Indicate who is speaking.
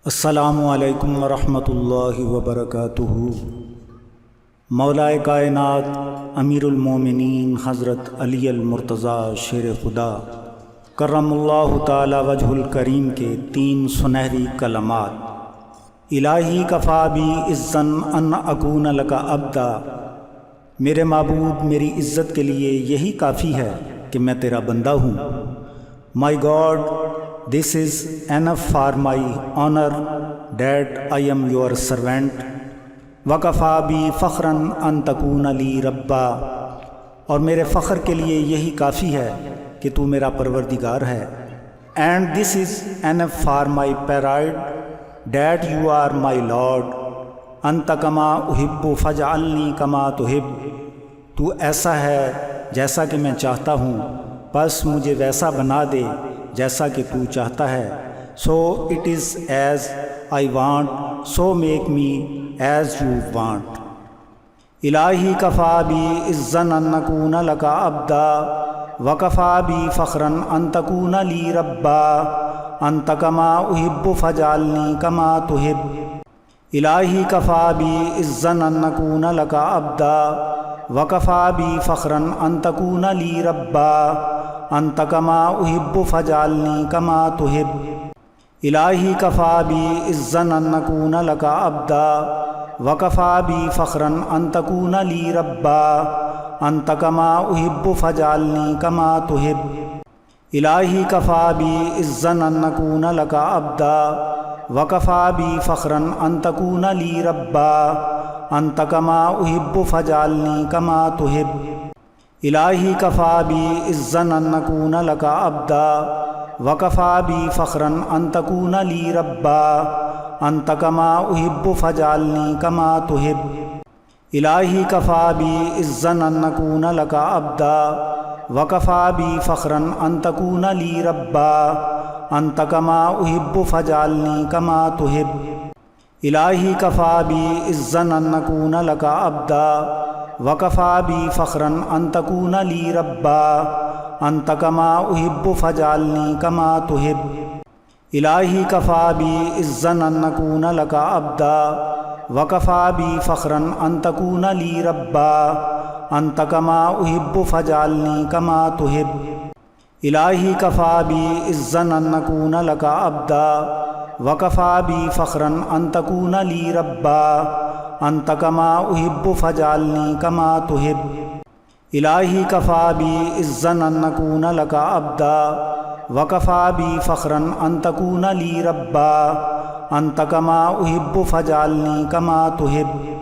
Speaker 1: السلام علیکم ورحمۃ اللہ وبرکاتہ۔ مولا کائنات امیر المومنین حضرت علی المرتضیٰ شیر خدا کرم اللہ تعالی وجہ الکریم کے 3 سنہری کلمات۔ الہی کفا بی عزن ان اکون لک عبدا، میرے معبود میری عزت کے لیے یہی کافی ہے کہ میں تیرا بندہ ہوں۔ مائی God, this is enough for my honor that I am your servant۔ وَكَفَى بِي فَخْرًا أَن تَكُونَ لِي رَبًّا، اور میرے فخر کے لیے یہی کافی ہے کہ تو میرا پروردگار ہے۔ And this is enough for my pride that you are my Lord۔ أَنْتَ كَمَا أُحِبُّ فَاجْعَلْنِي كَمَا تُحِبُّ، تو ایسا ہے جیسا کہ میں چاہتا ہوں، بس مجھے ویسا بنا دے جیسا کہ تو چاہتا ہے۔ So it is as I want, so make me as you want۔ الہی کفا be عزن in نکون look Abida, وکفا be فخرا ان تکون لی ربا، انت کما احب فجعلنی کما تحب۔ الہی کفا be عزن in نکون look Abida, وکفا be فخرا ان تکون لی ربا، انت کما احب فجعلنی کما تحب۔ الہی کفا be عزن in نکون look Abida, وکفا be فخرا ان تکون لی ربا، انت کما احب فجعلنی کما تحب۔ الہی کفا be عزن in نکون look Abida, وکفا be فخرا ان تکون لی ربا، انت کما احب فجعلنی کما تحب۔ الہی کفا be عزن in نکون look Abida, وکفا be فخرا ان تکون لی ربا، انت کما احب فجعلنی کما تحب۔ الہی کفا be عزن in نکون look Abida, وکفا be فخرا ان تکون لی ربا، انت کما احب فجعلنی کما تحب۔ الہی کفا be عزن in نکون look Abida, وکفا be فخرا ان تکون لی ربا، انت کما احب فجعلنی کما تحب۔ الہی کفا be عزن in نکون look Abida, وکفا be فخرا ان تکون لی ربا، انت کما احب فجعلنی کما تحب۔ الہی کفا be عزن in نکون look Abida, وکفا be فخرا ان تکون لی ربا، انت کما احب فجعلنی کما تحب۔ الہی کفا be عزن in نکون look Abida, وکفا be فخرا ان تکون لی ربا، انت کما احب فجعلنی کما تحب۔